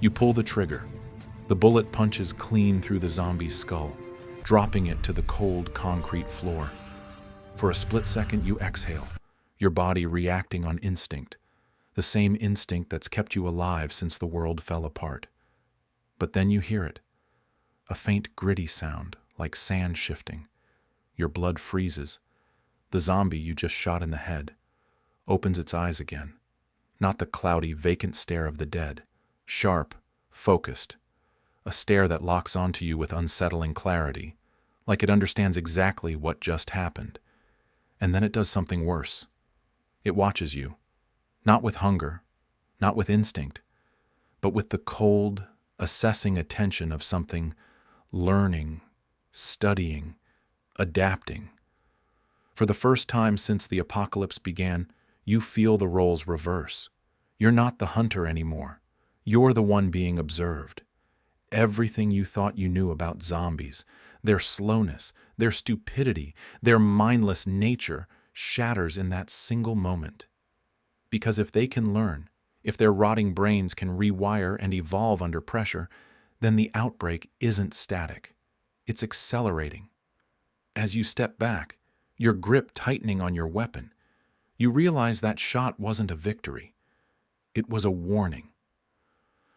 You pull the trigger. The bullet punches clean through the zombie's skull, dropping it to the cold concrete floor. For a split second, you exhale, your body reacting on instinct, the same instinct that's kept you alive since the world fell apart. But then you hear it, a faint gritty sound, like sand shifting. Your blood freezes. The zombie you just shot in the head opens its eyes again, not the cloudy, vacant stare of the dead, sharp, focused, a stare that locks onto you with unsettling clarity, like it understands exactly what just happened. And then it does something worse. It watches you, not with hunger, not with instinct, but with the cold, assessing attention of something learning, studying, adapting. For the first time since the apocalypse began, you feel the roles reverse. You're not the hunter anymore. You're the one being observed. Everything you thought you knew about zombies, their slowness, their stupidity, their mindless nature, shatters in that single moment. Because if they can learn, if their rotting brains can rewire and evolve under pressure, then the outbreak isn't static. It's accelerating. As you step back, your grip tightening on your weapon, you realize that shot wasn't a victory. It was a warning.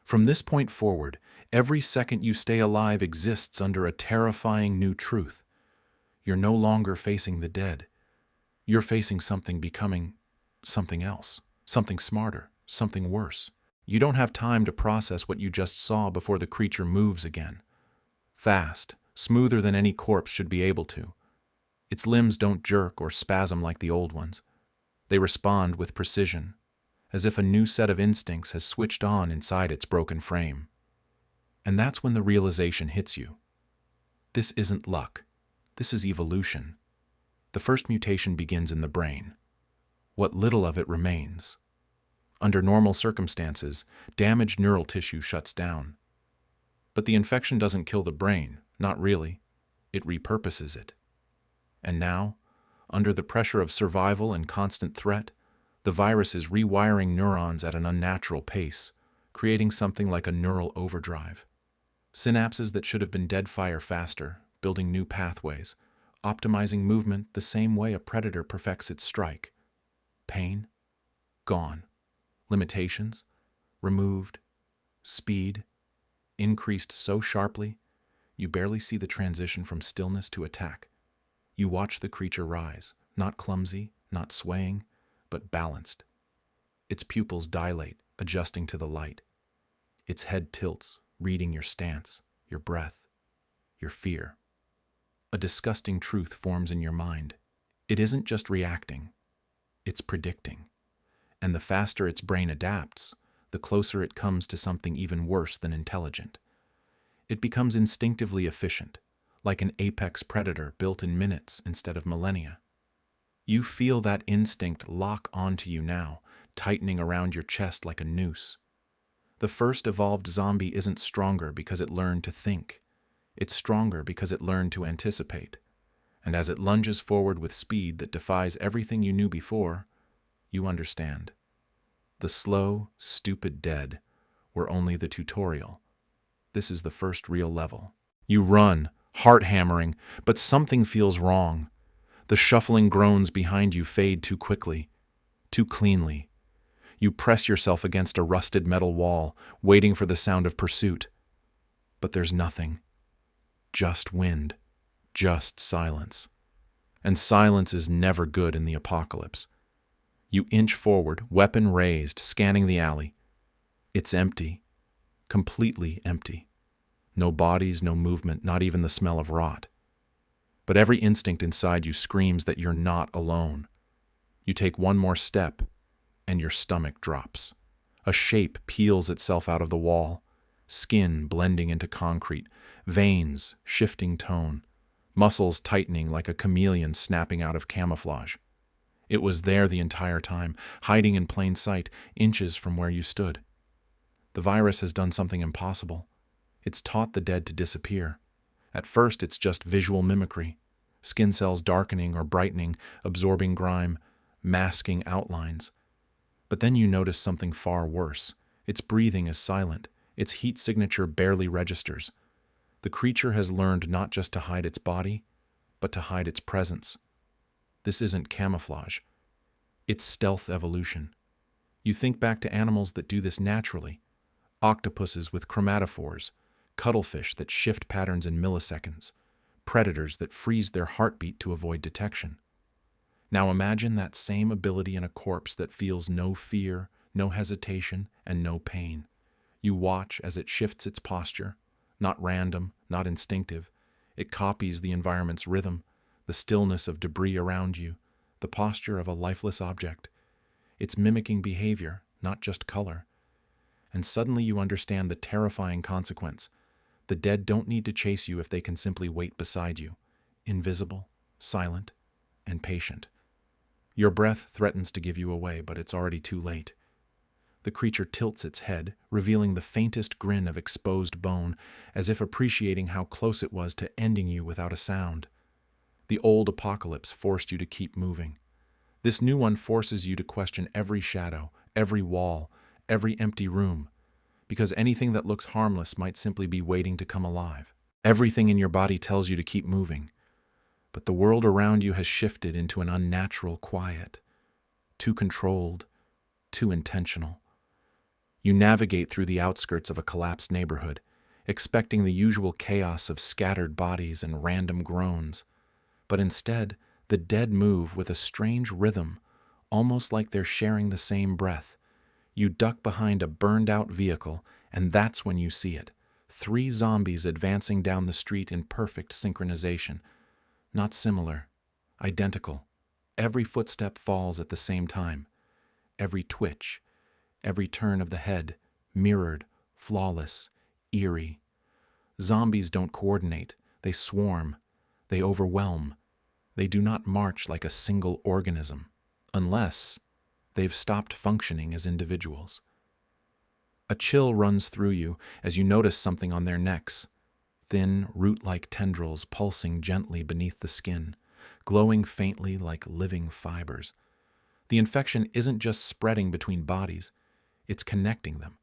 From this point forward, every second you stay alive exists under a terrifying new truth. You're no longer facing the dead. You're facing something becoming something else, something smarter, something worse. You don't have time to process what you just saw before the creature moves again. Fast, smoother than any corpse should be able to. Its limbs don't jerk or spasm like the old ones. They respond with precision, as if a new set of instincts has switched on inside its broken frame. And that's when the realization hits you. This isn't luck. This is evolution. The first mutation begins in the brain. What little of it remains. Under normal circumstances, damaged neural tissue shuts down. But the infection doesn't kill the brain, not really. It repurposes it. And now, under the pressure of survival and constant threat, the virus is rewiring neurons at an unnatural pace, creating something like a neural overdrive. Synapses that should have been dead fire faster, building new pathways, optimizing movement the same way a predator perfects its strike. Pain? Gone. Limitations? Removed. Speed? Increased so sharply, you barely see the transition from stillness to attack. You watch the creature rise, not clumsy, not swaying, but balanced. Its pupils dilate, adjusting to the light. Its head tilts, reading your stance, your breath, your fear. A disgusting truth forms in your mind. It isn't just reacting, it's predicting. And the faster its brain adapts, the closer it comes to something even worse than intelligent. It becomes instinctively efficient, like an apex predator built in minutes instead of millennia. You feel that instinct lock onto you now, tightening around your chest like a noose. The first evolved zombie isn't stronger because it learned to think. It's stronger because it learned to anticipate. And as it lunges forward with speed that defies everything you knew before, you understand. The slow, stupid dead were only the tutorial. This is the first real level. You run, heart hammering, but something feels wrong. The shuffling groans behind you fade too quickly, too cleanly. You press yourself against a rusted metal wall, waiting for the sound of pursuit. But there's nothing. Just wind. Just silence. And silence is never good in the apocalypse. You inch forward, weapon raised, scanning the alley. It's empty. Completely empty. No bodies, no movement, not even the smell of rot. But every instinct inside you screams that you're not alone. You take one more step, and your stomach drops. A shape peels itself out of the wall, skin blending into concrete, veins shifting tone, muscles tightening like a chameleon snapping out of camouflage. It was there the entire time, hiding in plain sight, inches from where you stood. The virus has done something impossible. It's taught the dead to disappear. At first, it's just visual mimicry, skin cells darkening or brightening, absorbing grime, masking outlines. But then you notice something far worse. Its breathing is silent. Its heat signature barely registers. The creature has learned not just to hide its body, but to hide its presence. This isn't camouflage. It's stealth evolution. You think back to animals that do this naturally. Octopuses with chromatophores, cuttlefish that shift patterns in milliseconds, predators that freeze their heartbeat to avoid detection. Now imagine that same ability in a corpse that feels no fear, no hesitation, and no pain. You watch as it shifts its posture, not random, not instinctive. It copies the environment's rhythm, the stillness of debris around you, the posture of a lifeless object. It's mimicking behavior, not just color. And suddenly you understand the terrifying consequence. The dead don't need to chase you if they can simply wait beside you, invisible, silent, and patient. Your breath threatens to give you away, but it's already too late. The creature tilts its head, revealing the faintest grin of exposed bone, as if appreciating how close it was to ending you without a sound. The old apocalypse forced you to keep moving. This new one forces you to question every shadow, every wall, every empty room, because anything that looks harmless might simply be waiting to come alive. Everything in your body tells you to keep moving, but the world around you has shifted into an unnatural quiet, too controlled, too intentional. You navigate through the outskirts of a collapsed neighborhood, expecting the usual chaos of scattered bodies and random groans. But instead, the dead move with a strange rhythm, almost like they're sharing the same breath. You duck behind a burned-out vehicle, and that's when you see it. 3 zombies advancing down the street in perfect synchronization. Not similar, identical. Every footstep falls at the same time. Every twitch, every turn of the head, mirrored, flawless, eerie. Zombies don't coordinate. They swarm. They overwhelm. They do not march like a single organism, unless they've stopped functioning as individuals. A chill runs through you as you notice something on their necks. Thin, root-like tendrils pulsing gently beneath the skin, glowing faintly like living fibers. The infection isn't just spreading between bodies, it's connecting them.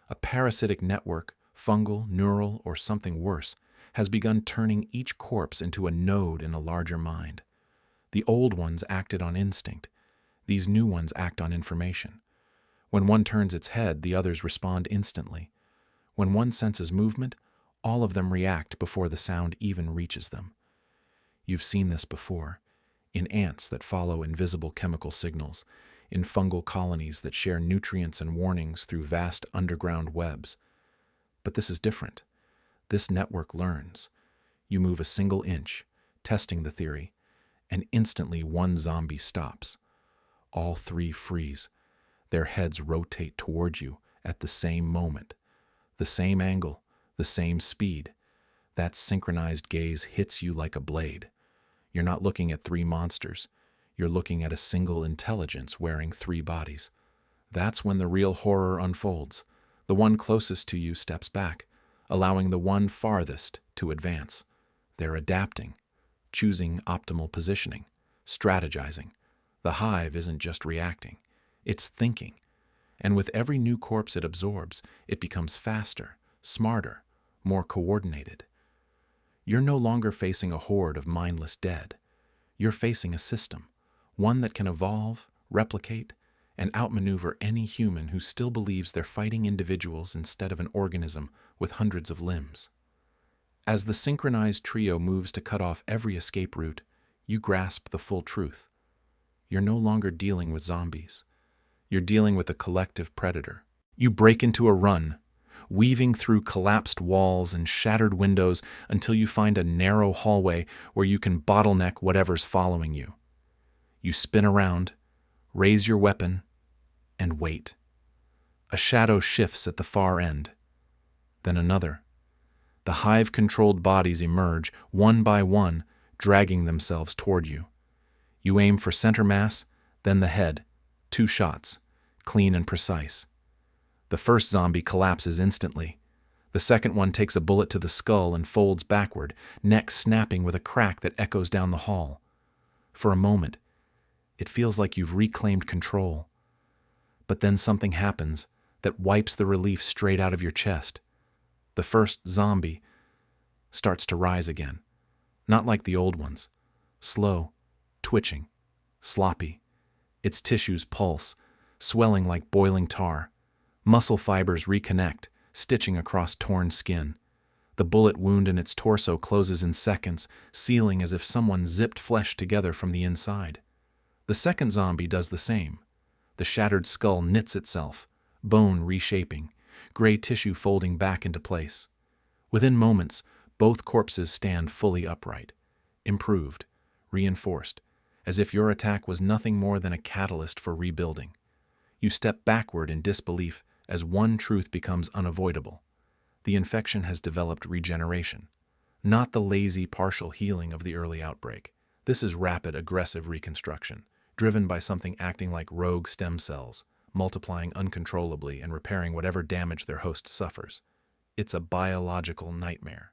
A parasitic network, fungal, neural, or something worse, has begun turning each corpse into a node in a larger mind. The old ones acted on instinct. These new ones act on information. When one turns its head, the others respond instantly. When one senses movement, all of them react before the sound even reaches them. You've seen this before, in ants that follow invisible chemical signals, in fungal colonies that share nutrients and warnings through vast underground webs. But this is different. This network learns. You move a single inch, testing the theory, and instantly one zombie stops. All 3 freeze. Their heads rotate toward you at the same moment. The same angle, the same speed. That synchronized gaze hits you like a blade. You're not looking at 3 monsters. You're looking at a single intelligence wearing 3 bodies. That's when the real horror unfolds. The one closest to you steps back, allowing the one farthest to advance. They're adapting, choosing optimal positioning, strategizing. The hive isn't just reacting, it's thinking. And with every new corpse it absorbs, it becomes faster, smarter, more coordinated. You're no longer facing a horde of mindless dead. You're facing a system, one that can evolve, replicate, and outmaneuver any human who still believes they're fighting individuals instead of an organism with hundreds of limbs. As the synchronized trio moves to cut off every escape route, you grasp the full truth. You're no longer dealing with zombies. You're dealing with a collective predator. You break into a run, weaving through collapsed walls and shattered windows until you find a narrow hallway where you can bottleneck whatever's following you. You spin around, raise your weapon, and wait. A shadow shifts at the far end. Then another. The hive-controlled bodies emerge, one by one, dragging themselves toward you. You aim for center mass, then the head. 2 shots, clean and precise. The first zombie collapses instantly. The second one takes a bullet to the skull and folds backward, neck snapping with a crack that echoes down the hall. For a moment, it feels like you've reclaimed control. But then something happens that wipes the relief straight out of your chest. The first zombie starts to rise again, not like the old ones. Slow, twitching, sloppy. Its tissues pulse, swelling like boiling tar. Muscle fibers reconnect, stitching across torn skin. The bullet wound in its torso closes in seconds, sealing as if someone zipped flesh together from the inside. The second zombie does the same. The shattered skull knits itself, bone reshaping, gray tissue folding back into place. Within moments, both corpses stand fully upright, improved, reinforced, as if your attack was nothing more than a catalyst for rebuilding. You step backward in disbelief as one truth becomes unavoidable. The infection has developed regeneration, not the lazy, partial healing of the early outbreak. This is rapid, aggressive reconstruction, driven by something acting like rogue stem cells, multiplying uncontrollably and repairing whatever damage their host suffers. It's a biological nightmare,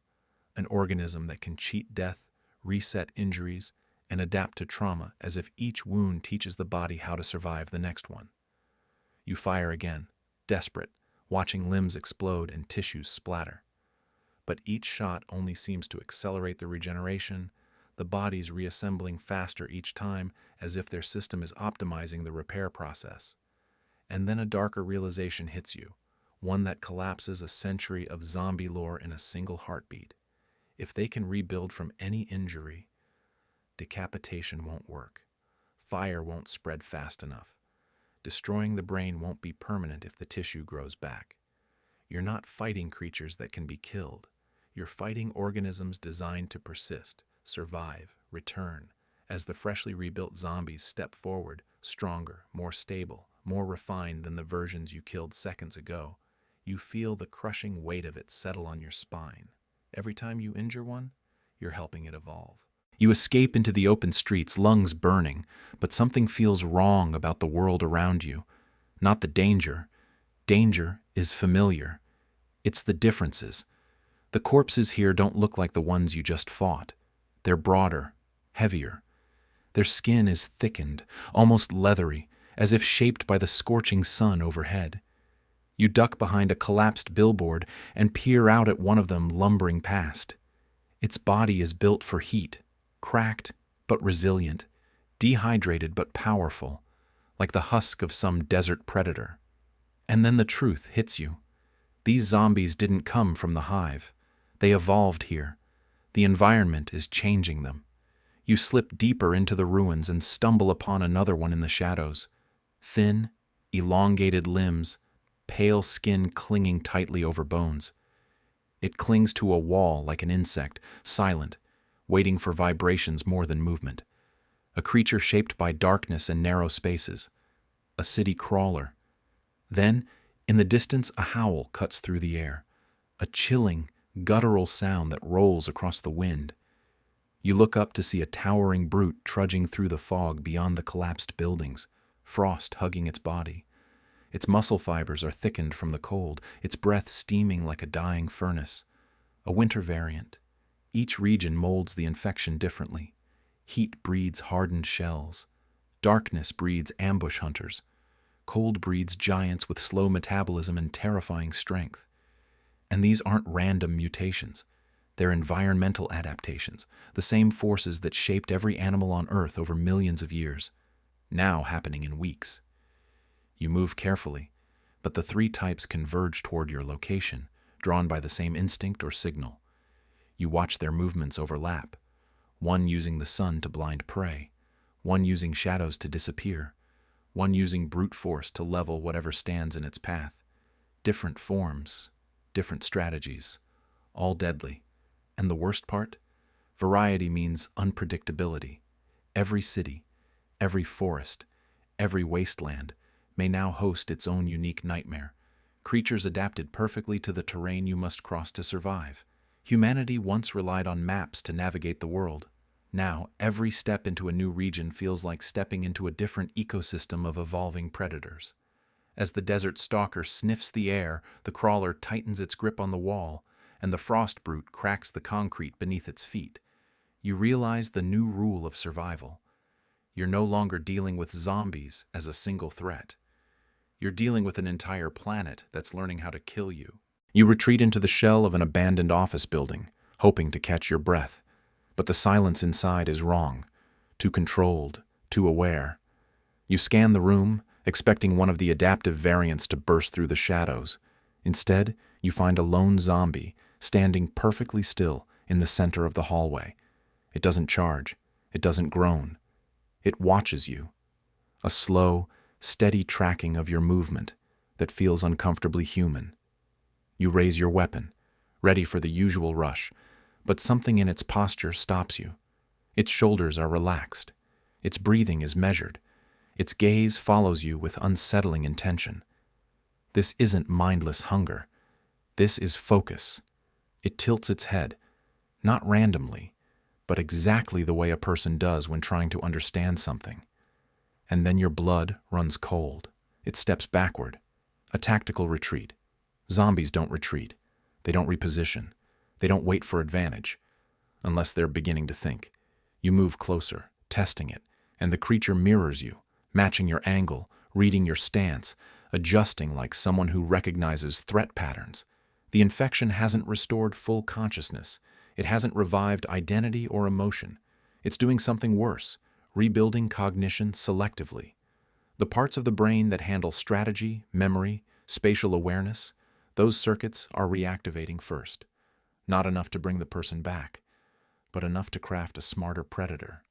an organism that can cheat death, reset injuries, and adapt to trauma as if each wound teaches the body how to survive the next one. You fire again, desperate, watching limbs explode and tissues splatter. But each shot only seems to accelerate the regeneration, the bodies reassembling faster each time as if their system is optimizing the repair process. And then a darker realization hits you, one that collapses a century of zombie lore in a single heartbeat. If they can rebuild from any injury, decapitation won't work. Fire won't spread fast enough. Destroying the brain won't be permanent if the tissue grows back. You're not fighting creatures that can be killed. You're fighting organisms designed to persist, survive, return. As the freshly rebuilt zombies step forward, stronger, more stable, more refined than the versions you killed seconds ago, you feel the crushing weight of it settle on your spine. Every time you injure one, you're helping it evolve. You escape into the open streets, lungs burning, but something feels wrong about the world around you. Not the danger. Danger is familiar. It's the differences. The corpses here don't look like the ones you just fought. They're broader, heavier. Their skin is thickened, almost leathery, as if shaped by the scorching sun overhead. You duck behind a collapsed billboard and peer out at one of them lumbering past. Its body is built for heat, cracked but resilient, dehydrated but powerful, like the husk of some desert predator. And then the truth hits you. These zombies didn't come from the hive. They evolved here. The environment is changing them. You slip deeper into the ruins and stumble upon another one in the shadows. Thin, elongated limbs, pale skin clinging tightly over bones. It clings to a wall like an insect, silent, waiting for vibrations more than movement. A creature shaped by darkness and narrow spaces. A city crawler. Then, in the distance, a howl cuts through the air. A chilling, guttural sound that rolls across the wind. You look up to see a towering brute trudging through the fog beyond the collapsed buildings, frost hugging its body. Its muscle fibers are thickened from the cold, its breath steaming like a dying furnace. A winter variant. Each region molds the infection differently. Heat breeds hardened shells. Darkness breeds ambush hunters. Cold breeds giants with slow metabolism and terrifying strength. And these aren't random mutations. They're environmental adaptations, the same forces that shaped every animal on Earth over millions of years, now happening in weeks. You move carefully, but the three types converge toward your location, drawn by the same instinct or signal. You watch their movements overlap, one using the sun to blind prey, one using shadows to disappear, one using brute force to level whatever stands in its path. Different forms, different strategies, all deadly. And the worst part? Variety means unpredictability. Every city, every forest, every wasteland may now host its own unique nightmare. Creatures adapted perfectly to the terrain you must cross to survive. Humanity once relied on maps to navigate the world. Now, every step into a new region feels like stepping into a different ecosystem of evolving predators. As the desert stalker sniffs the air, the crawler tightens its grip on the wall, and the frost brute cracks the concrete beneath its feet. You realize the new rule of survival. You're no longer dealing with zombies as a single threat. You're dealing with an entire planet that's learning how to kill you. You retreat into the shell of an abandoned office building, hoping to catch your breath. But the silence inside is wrong, too controlled, too aware. You scan the room, expecting one of the adaptive variants to burst through the shadows. Instead, you find a lone zombie standing perfectly still in the center of the hallway. It doesn't charge. It doesn't groan. It watches you. A slow, steady tracking of your movement that feels uncomfortably human. You raise your weapon, ready for the usual rush, but something in its posture stops you. Its shoulders are relaxed. Its breathing is measured. Its gaze follows you with unsettling intention. This isn't mindless hunger. This is focus. It tilts its head, not randomly, but exactly the way a person does when trying to understand something. And then your blood runs cold. It steps backward. A tactical retreat. Zombies don't retreat. They don't reposition. They don't wait for advantage, unless they're beginning to think. You move closer, testing it, and the creature mirrors you, matching your angle, reading your stance, adjusting like someone who recognizes threat patterns. The infection hasn't restored full consciousness. It hasn't revived identity or emotion. It's doing something worse, rebuilding cognition selectively. The parts of the brain that handle strategy, memory, spatial awareness, those circuits are reactivating first. Not enough to bring the person back, but enough to craft a smarter predator.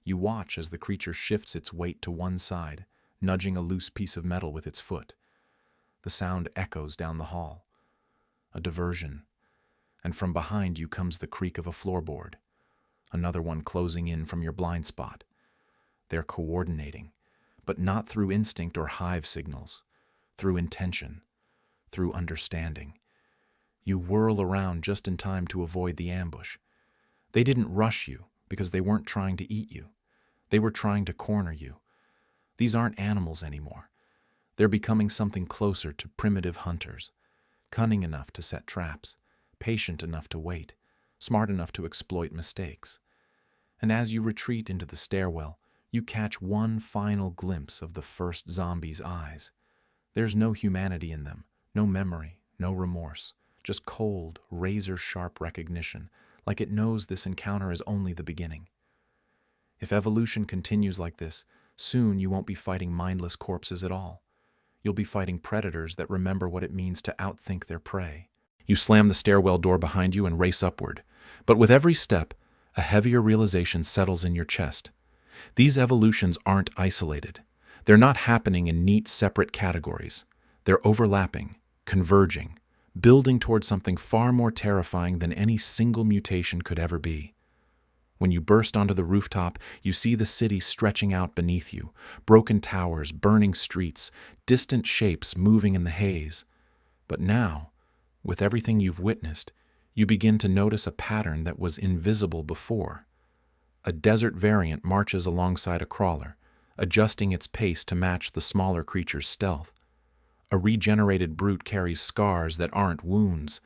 You watch as the creature shifts its weight to one side, nudging a loose piece of metal with its foot. The sound echoes down the hall. A diversion. And from behind you comes the creak of a floorboard. Another one closing in from your blind spot. They're coordinating, but not through instinct or hive signals, through intention, through understanding. You whirl around just in time to avoid the ambush. They didn't rush you because they weren't trying to eat you. They were trying to corner you. These aren't animals anymore. They're becoming something closer to primitive hunters, cunning enough to set traps, patient enough to wait, smart enough to exploit mistakes. And as you retreat into the stairwell, you catch one final glimpse of the first zombie's eyes. There's no humanity in them, no memory, no remorse, just cold, razor-sharp recognition, like it knows this encounter is only the beginning. If evolution continues like this, soon you won't be fighting mindless corpses at all. You'll be fighting predators that remember what it means to outthink their prey. You slam the stairwell door behind you and race upward. But with every step, a heavier realization settles in your chest. These evolutions aren't isolated. They're not happening in neat, separate categories. They're overlapping, converging, building towards something far more terrifying than any single mutation could ever be. When you burst onto the rooftop, you see the city stretching out beneath you, broken towers, burning streets, distant shapes moving in the haze. But now, with everything you've witnessed, you begin to notice a pattern that was invisible before. A desert variant marches alongside a crawler, adjusting its pace to match the smaller creature's stealth. A regenerated brute carries scars that aren't wounds.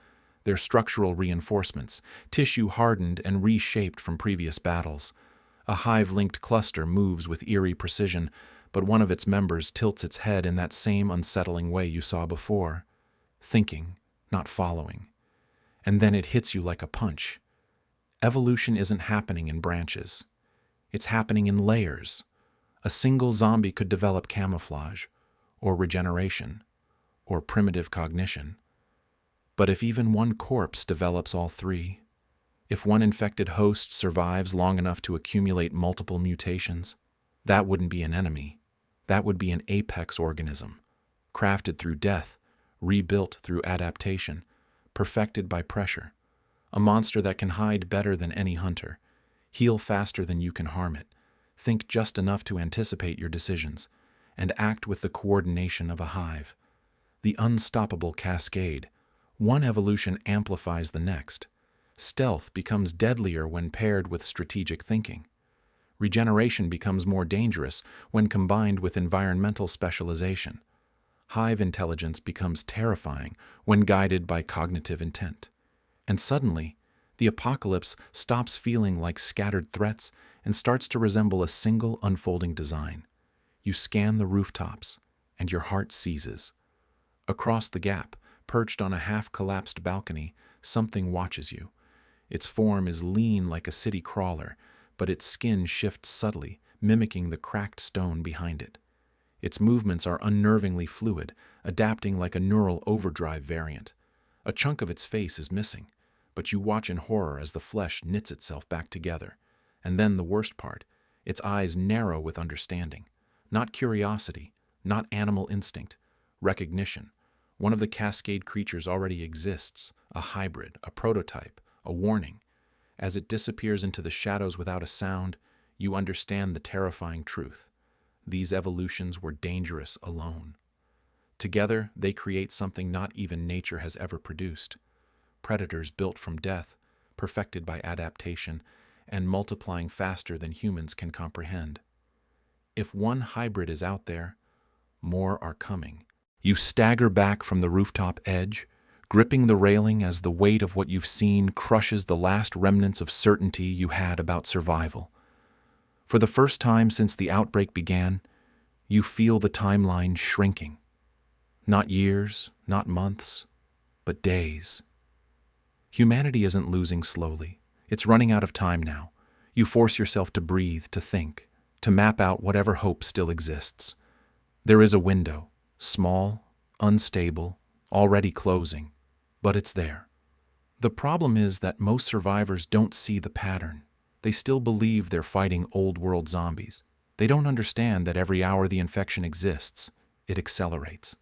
They're structural reinforcements, tissue hardened and reshaped from previous battles. A hive-linked cluster moves with eerie precision, but one of its members tilts its head in that same unsettling way you saw before. Thinking, not following. And then it hits you like a punch. Evolution isn't happening in branches. It's happening in layers. A single zombie could develop camouflage, or regeneration, or primitive cognition. But if even one corpse develops all three, if one infected host survives long enough to accumulate multiple mutations, that wouldn't be an enemy. That would be an apex organism, crafted through death, rebuilt through adaptation, perfected by pressure. A monster that can hide better than any hunter, heal faster than you can harm it, think just enough to anticipate your decisions, and act with the coordination of a hive. The unstoppable cascade. One evolution amplifies the next. Stealth becomes deadlier when paired with strategic thinking. Regeneration becomes more dangerous when combined with environmental specialization. Hive intelligence becomes terrifying when guided by cognitive intent. And suddenly, the apocalypse stops feeling like scattered threats and starts to resemble a single unfolding design. You scan the rooftops, and your heart seizes. Across the gap, Perched on a half-collapsed balcony, something watches you. Its form is lean like a city crawler, but its skin shifts subtly, mimicking the cracked stone behind it. Its movements are unnervingly fluid, adapting like a neural overdrive variant. A chunk of its face is missing, but you watch in horror as the flesh knits itself back together. And then the worst part, its eyes narrow with understanding. Not curiosity, not animal instinct, recognition. One of the cascade creatures already exists, a hybrid, a prototype, a warning. As it disappears into the shadows without a sound, you understand the terrifying truth. These evolutions were dangerous alone. Together, they create something not even nature has ever produced. Predators built from death, perfected by adaptation, and multiplying faster than humans can comprehend. If one hybrid is out there, more are coming. You stagger back from the rooftop edge, gripping the railing as the weight of what you've seen crushes the last remnants of certainty you had about survival. For the first time since the outbreak began, you feel the timeline shrinking. Not years, not months, but days. Humanity isn't losing slowly. It's running out of time now. You force yourself to breathe, to think, to map out whatever hope still exists. There is a window, small, unstable, already closing, but it's there. The problem is that most survivors don't see the pattern. They still believe they're fighting old-world zombies. They don't understand that every hour the infection exists, it accelerates.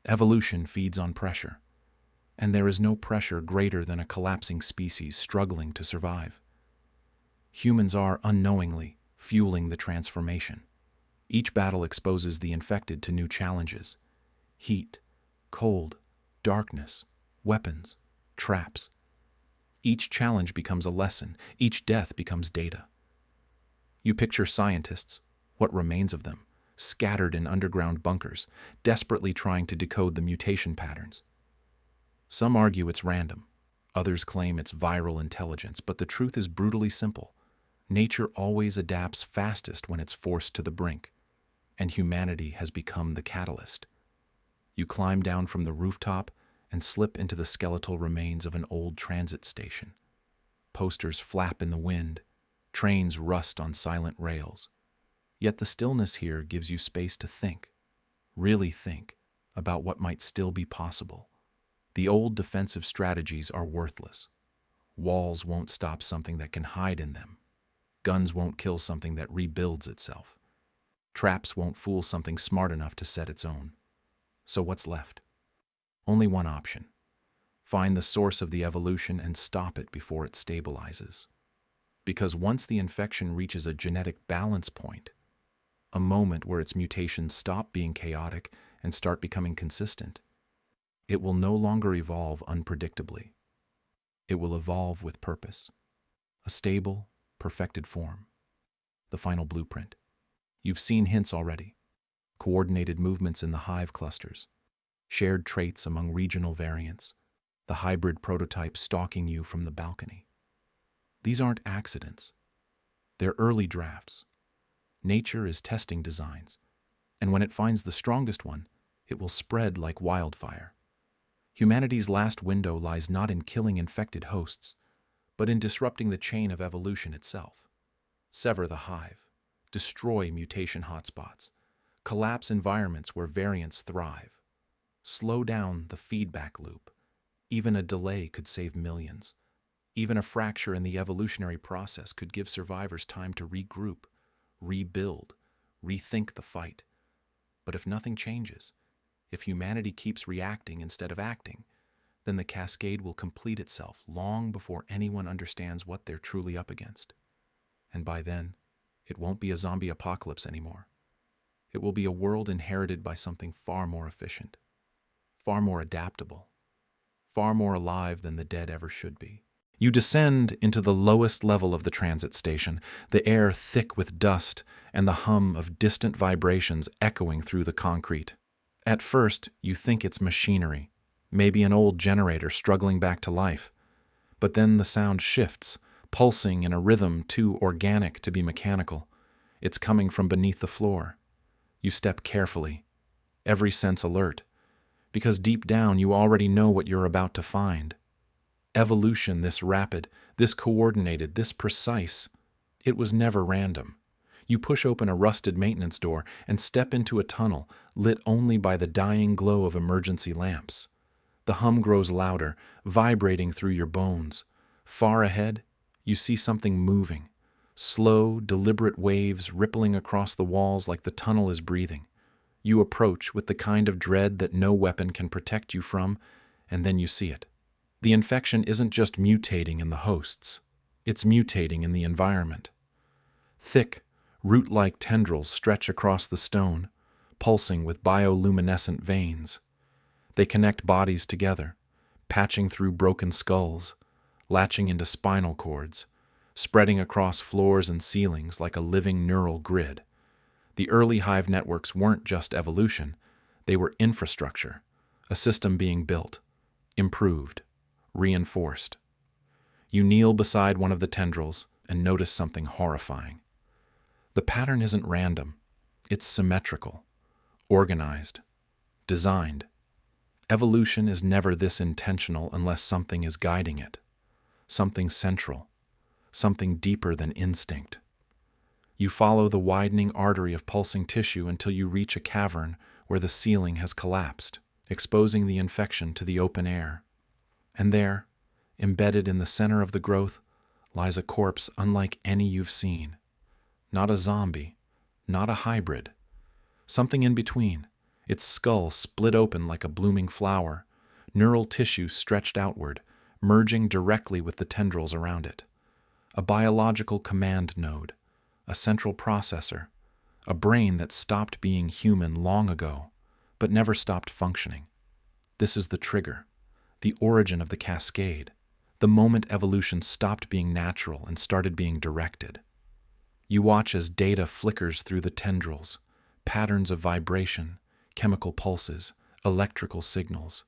Evolution feeds on pressure. And there is no pressure greater than a collapsing species struggling to survive. Humans are, unknowingly, fueling the transformation. Each battle exposes the infected to new challenges. Heat, cold, darkness, weapons, traps. Each challenge becomes a lesson. Each death becomes data. You picture scientists, what remains of them, scattered in underground bunkers, desperately trying to decode the mutation patterns. Some argue it's random. Others claim it's viral intelligence, but the truth is brutally simple. Nature always adapts fastest when it's forced to the brink, and humanity has become the catalyst. You climb down from the rooftop and slip into the skeletal remains of an old transit station. Posters flap in the wind, trains rust on silent rails. Yet the stillness here gives you space to think, really think, about what might still be possible. The old defensive strategies are worthless. Walls won't stop something that can hide in them. Guns won't kill something that rebuilds itself. Traps won't fool something smart enough to set its own. So what's left? Only one option. Find the source of the evolution and stop it before it stabilizes. Because once the infection reaches a genetic balance point, a moment where its mutations stop being chaotic and start becoming consistent, it will no longer evolve unpredictably. It will evolve with purpose. A stable, perfected form. The final blueprint. You've seen hints already. Coordinated movements in the hive clusters. Shared traits among regional variants. The hybrid prototype stalking you from the balcony. These aren't accidents. They're early drafts. Nature is testing designs, and when it finds the strongest one, it will spread like wildfire. Humanity's last window lies not in killing infected hosts, but in disrupting the chain of evolution itself. Sever the hive, destroy mutation hotspots, collapse environments where variants thrive. Slow down the feedback loop. Even a delay could save millions. Even a fracture in the evolutionary process could give survivors time to regroup, rebuild, rethink the fight. But if nothing changes, if humanity keeps reacting instead of acting, then the cascade will complete itself long before anyone understands what they're truly up against. And by then, it won't be a zombie apocalypse anymore. It will be a world inherited by something far more efficient, far more adaptable, far more alive than the dead ever should be. You descend into the lowest level of the transit station, the air thick with dust and the hum of distant vibrations echoing through the concrete. At first, you think it's machinery, maybe an old generator struggling back to life. But then the sound shifts, pulsing in a rhythm too organic to be mechanical. It's coming from beneath the floor. You step carefully, every sense alert, because deep down you already know what you're about to find. Evolution this rapid, this coordinated, this precise, it was never random. You push open a rusted maintenance door and step into a tunnel lit only by the dying glow of emergency lamps. The hum grows louder, vibrating through your bones. Far ahead, you see something moving. Slow, deliberate waves rippling across the walls like the tunnel is breathing. You approach with the kind of dread that no weapon can protect you from, and then you see it. The infection isn't just mutating in the hosts. It's mutating in the environment. Thick, root-like tendrils stretch across the stone, pulsing with bioluminescent veins. They connect bodies together, patching through broken skulls, latching into spinal cords, spreading across floors and ceilings like a living neural grid. The early hive networks weren't just evolution, they were infrastructure, a system being built, improved, reinforced. You kneel beside one of the tendrils and notice something horrifying. The pattern isn't random, it's symmetrical, organized, designed. Evolution is never this intentional unless something is guiding it, something central, something deeper than instinct. You follow the widening artery of pulsing tissue until you reach a cavern where the ceiling has collapsed, exposing the infection to the open air. And there, embedded in the center of the growth, lies a corpse unlike any you've seen. Not a zombie, not a hybrid. Something in between, its skull split open like a blooming flower, neural tissue stretched outward, merging directly with the tendrils around it. A biological command node, a central processor, a brain that stopped being human long ago, but never stopped functioning. This is the trigger, the origin of the cascade, the moment evolution stopped being natural and started being directed. You watch as data flickers through the tendrils, patterns of vibration, chemical pulses, electrical signals.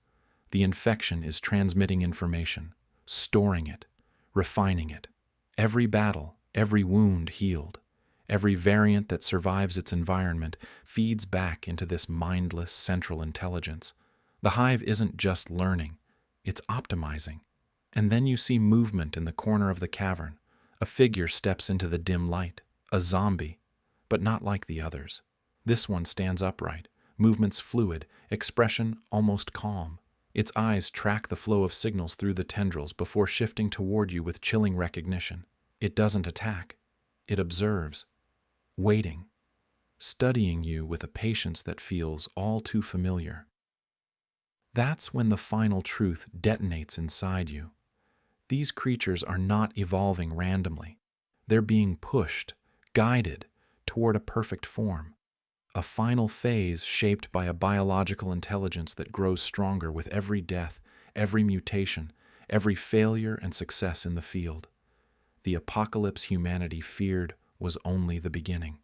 The infection is transmitting information, storing it, refining it. Every battle, every wound healed, every variant that survives its environment feeds back into this mindless central intelligence. The hive isn't just learning, it's optimizing. And then you see movement in the corner of the cavern. A figure steps into the dim light, a zombie, but not like the others. This one stands upright, movements fluid, expression almost calm. Its eyes track the flow of signals through the tendrils before shifting toward you with chilling recognition. It doesn't attack. It observes, waiting, studying you with a patience that feels all too familiar. That's when the final truth detonates inside you. These creatures are not evolving randomly. They're being pushed, guided, toward a perfect form. A final phase shaped by a biological intelligence that grows stronger with every death, every mutation, every failure and success in the field. The apocalypse humanity feared was only the beginning.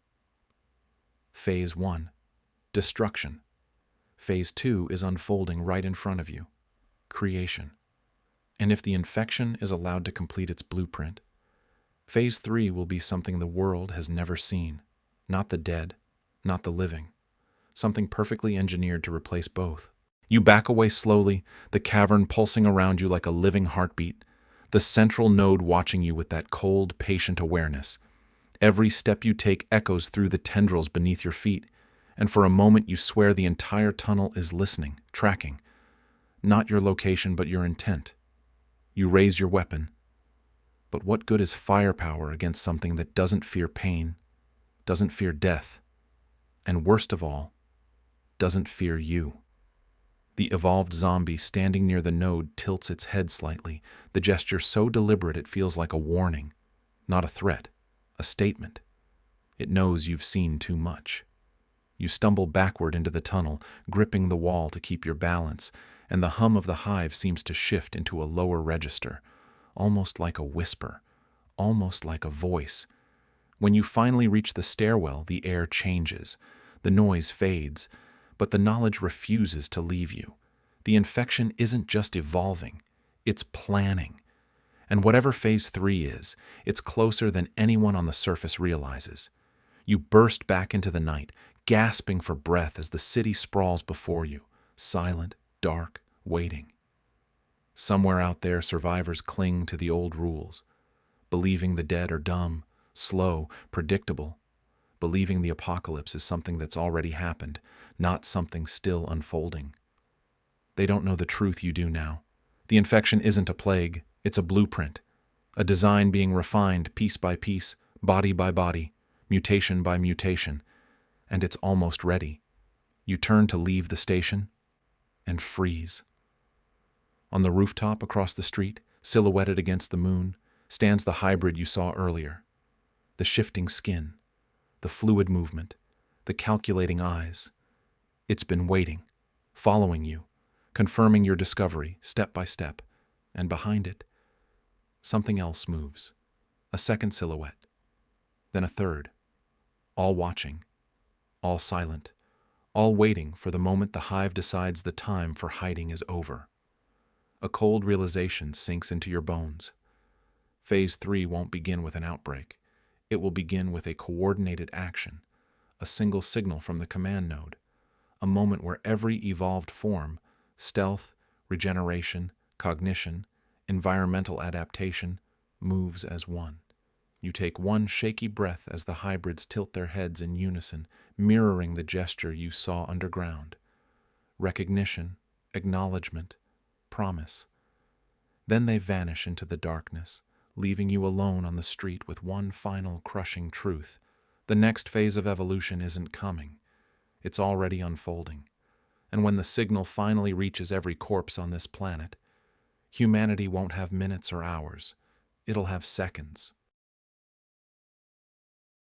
Phase 1. Destruction. Phase 2 is unfolding right in front of you. Creation. And if the infection is allowed to complete its blueprint, Phase 3 will be something the world has never seen. Not the dead, not the living. Something perfectly engineered to replace both. You back away slowly, the cavern pulsing around you like a living heartbeat, the central node watching you with that cold, patient awareness. Every step you take echoes through the tendrils beneath your feet, and for a moment you swear the entire tunnel is listening, tracking. Not your location, but your intent. You raise your weapon. But what good is firepower against something that doesn't fear pain, doesn't fear death, and worst of all, doesn't fear you? The evolved zombie standing near the node tilts its head slightly, the gesture so deliberate it feels like a warning, not a threat, a statement. It knows you've seen too much. You stumble backward into the tunnel, gripping the wall to keep your balance, and the hum of the hive seems to shift into a lower register, almost like a whisper, almost like a voice. When you finally reach the stairwell, the air changes, the noise fades, but the knowledge refuses to leave you. The infection isn't just evolving, it's planning. And whatever Phase 3 is, it's closer than anyone on the surface realizes. You burst back into the night, gasping for breath as the city sprawls before you, silent, dark, waiting. Somewhere out there, survivors cling to the old rules, believing the dead are dumb, slow, predictable, believing the apocalypse is something that's already happened, not something still unfolding. They don't know the truth you do now. The infection isn't a plague, it's a blueprint, a design being refined piece by piece, body by body, mutation by mutation, and it's almost ready. You turn to leave the station and freeze. On the rooftop across the street, silhouetted against the moon, stands the hybrid you saw earlier. The shifting skin, the fluid movement, the calculating eyes. It's been waiting, following you, confirming your discovery step by step, and behind it, something else moves. A second silhouette, then a third, all watching, all silent, all waiting for the moment the hive decides the time for hiding is over. A cold realization sinks into your bones. Phase 3 won't begin with an outbreak. It will begin with a coordinated action, a single signal from the command node, a moment where every evolved form, stealth, regeneration, cognition, environmental adaptation, moves as one. You take one shaky breath as the hybrids tilt their heads in unison, mirroring the gesture you saw underground. Recognition, acknowledgement, promise. Then they vanish into the darkness, leaving you alone on the street with one final crushing truth. The next phase of evolution isn't coming. It's already unfolding. And when the signal finally reaches every corpse on this planet, humanity won't have minutes or hours. It'll have seconds,